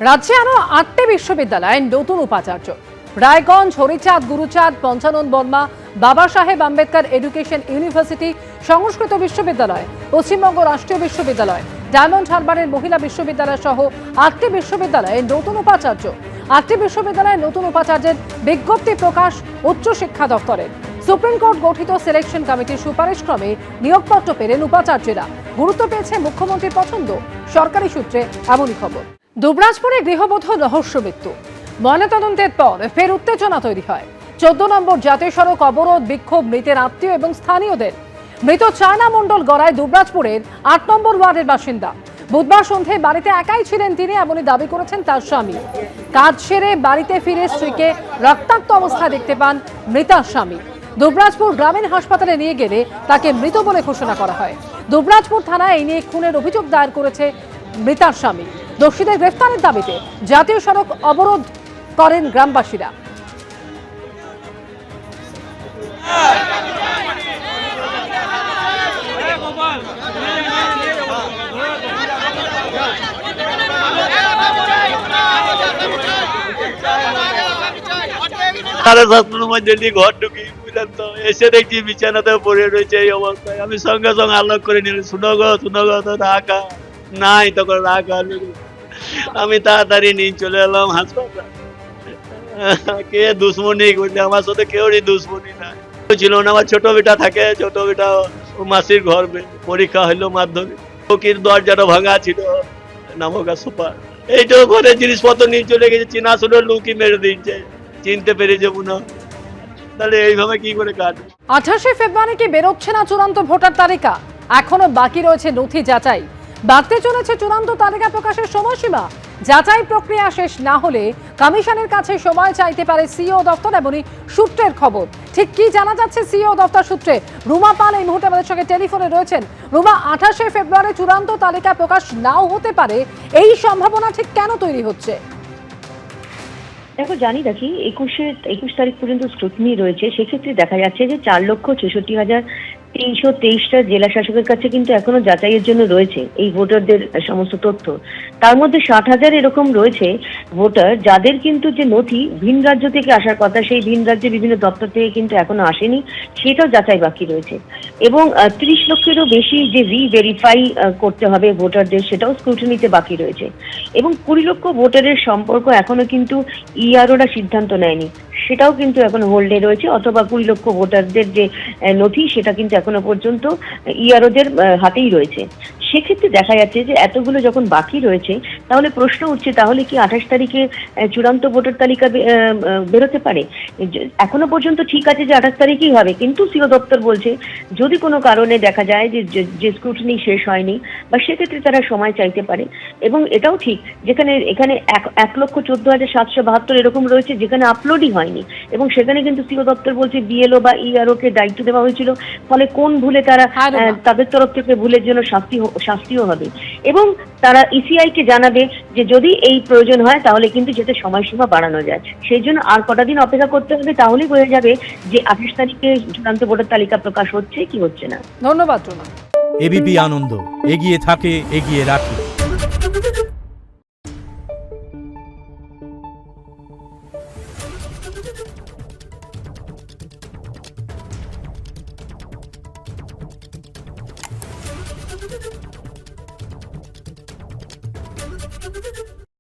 রাজ্যে আরো 8টি বিশ্ববিদ্যালয়ে নতুন উপাচার্য। রায়গঞ্জ, হরিচাঁদ, গুরুচাঁদ, পঞ্চানন বর্মা, বাবা সাহেব আম্বেদকর এডুকেশন ইউনিভার্সিটি, সংস্কৃত বিশ্ববিদ্যালয়, পশ্চিমবঙ্গ রাষ্ট্রীয় বিশ্ববিদ্যালয়, ডায়মন্ড হারবারের মহিলা বিশ্ববিদ্যালয় সহ 8টি বিশ্ববিদ্যালয়ে নতুন উপাচার্য। 8টি বিশ্ববিদ্যালয়ে নতুন উপাচার্যের বিজ্ঞপ্তি প্রকাশ উচ্চশিক্ষা দপ্তরের। সুপ্রিম কোর্ট গঠিত সিলেকশন কমিটির সুপারিশ ক্রমে নিয়োগপত্র পেলেন উপাচার্যেরা। গুরুত্ব পেয়েছে মুখ্যমন্ত্রীর পছন্দ। সরকারি সূত্রে এমনই খবর। দুবরাজপুরে গৃহবধূ রহস্য মৃত্যু। ময়নাতদন্তের পর ফের উত্তেজনা তৈরি হয়। 14 নম্বর জাতীয় সড়ক অবরোধ, বিক্ষোভ মৃতের আত্মীয় এবং স্থানীয়দের। মৃত চায়না মণ্ডল গড়ায় দুবরাজপুরের 8 নম্বর ওয়ার্ডের বাসিন্দা। বুধবার সন্ধ্যে বাড়িতে একাই ছিলেন তিনি, এমনই দাবি করেছেন তার স্বামী। কাজ সেরে বাড়িতে ফিরে স্ত্রীকে রক্তাক্ত অবস্থায় দেখতে পান মৃতার স্বামী। দুবরাজপুর গ্রামীণ হাসপাতালে নিয়ে গেলে তাকে মৃত বলে ঘোষণা করা হয়। দুবরাজপুর থানায় এই নিয়ে খুনের অভিযোগ দায়ের করেছে মৃতার স্বামী। দোষীদের গ্রেফতারের দাবিতে জাতীয় সড়ক অবরোধ করেন গ্রামবাসীরা। ঘর ঢুকি বুঝলেন তো, এসে দেখছি বিছানাতে পড়ে রয়েছে এই অবস্থায়। আমি সঙ্গে সঙ্গে আলোক করে নিলাম, শুনো গো তো রাখা নাই, তখন রাখা। আমি তাড়াতাড়ি নিয়ে চলে এলাম হাসপাতাল। কে দুশ্মনী করছে আমার সাথে? কেউরই দুশ্মনী নাই ছিল না। আমার ছোট বেটা থাকে, ছোট বেটা মাসির ঘর পরীক্ষা হইলো মাধ্যমিক, চৌকির দরজাটা ভাঙা ছিল, নামকা সুপার। এইটাও ঘরে জিনিসপত্র নিয়ে চলে গেছে, চিনা শুনে লুকি মেরে দিচ্ছে, চিনতে পেরেছে মনে। তাহলে এইভাবে কি করে কাটবে? 28 ফেব্রুয়ারি কি বেরোচ্ছে না চূড়ান্ত ভোটার তালিকা? এখনো বাকি রয়েছে নথি যাচাই। বাড়তে চলেছে চূড়ান্ত তালিকা প্রকাশের সময়সীমা। যাচাই প্রক্রিয়া শেষ না হলে কমিশনের কাছে সময় চাইতে পারে সিইও দপ্তর। এমনই সূত্রের খবর। ঠিক কি জানা যাচ্ছে সিইও দপ্তর সূত্রে? রুমা পাল এই মুহূর্তে আমাদের সঙ্গে টেলিফোনে রয়েছেন। রুমা, 28 ফেব্রুয়ারি চূড়ান্ত তালিকা প্রকাশ নাও হতে পারে, এই সম্ভাবনা ঠিক কেন তৈরি হচ্ছে? দেখো, জানি রাখি 21 তারিখ পর্যন্ত স্ক্রুটনি রয়েছে। সেক্ষেত্রে দেখা যাচ্ছে যে 4,66,323টা জেলা শাসকের কাছে কিন্তু এখনো যাচাইয়ের জন্য রয়েছে এই ভোটারদের সমস্ত তথ্য। তার মধ্যে 60,000 এরকম রয়েছে ভোটার যাদের কিন্তু যে নথি ভিন রাজ্য থেকে আসার কথা, সেই ভিন রাজ্যে বিভিন্ন দপ্তর থেকে কিন্তু এখনো আসেনি, সেটাও যাচাই বাকি রয়েছে। এবং 30 লক্ষেরও বেশি যে রি-ভেরিফাই করতে হবে ভোটারদের, সেটাও স্ক্রুটনিতে বাকি রয়েছে। এবং 20 লক্ষ ভোটারের সম্পর্ক এখনো কিন্তু ইআরওরা সিদ্ধান্ত নেয়নি, সেটাও কিন্তু এখন হোল্ডে রয়েছে। অথবা 20 লক্ষ ভোটারদের যে নথি, সেটা কিন্তু এখনো পর্যন্ত ইআরওদের হাতেই রয়েছে। সেক্ষেত্রে দেখা যাচ্ছে যে এতগুলো যখন বাকি রয়েছে, তাহলে প্রশ্ন উঠছে, তাহলে কি 28 তারিখে চূড়ান্ত ভোটার তালিকা বেরোতে পারে? এখনো পর্যন্ত ঠিক আছে যে 28 তারিখেই হবে, কিন্তু সিও দপ্তর বলছে যদি কোনো কারণে দেখা যায় যে স্ক্রুটিনি শেষ হয়নি, বা সেক্ষেত্রে তারা সময় চাইতে পারে। এবং এটাও ঠিক, এখানে 1,14,772 এরকম রয়েছে যেখানে আপলোডই হয়নি, এবং সেখানে কিন্তু সিও দপ্তর বলছে বিএলও বা ইআরও কে দায়িত্ব দেওয়া হয়েছিল। ফলে কোন ভুলে তারা তাদের তরফ থেকে ভুলের জন্য শাস্তিও হবে। এবং তারা ইসিআই কে জানাবে যে যদি এই প্রয়োজন হয় তাহলে কিন্তু যাতে সময়সীমা বাড়ানো যায়। সেই জন্য আর কটা দিন অপেক্ষা করতে হবে, তাহলেই বোঝা যাবে যে 28 তারিখে চূড়ান্ত ভোটার তালিকা প্রকাশ হচ্ছে কি হচ্ছে না। ধন্যবাদ রুমা। এবিপি আনন্দ, এগিয়ে থাকে, এগিয়ে রাখে। Thank you.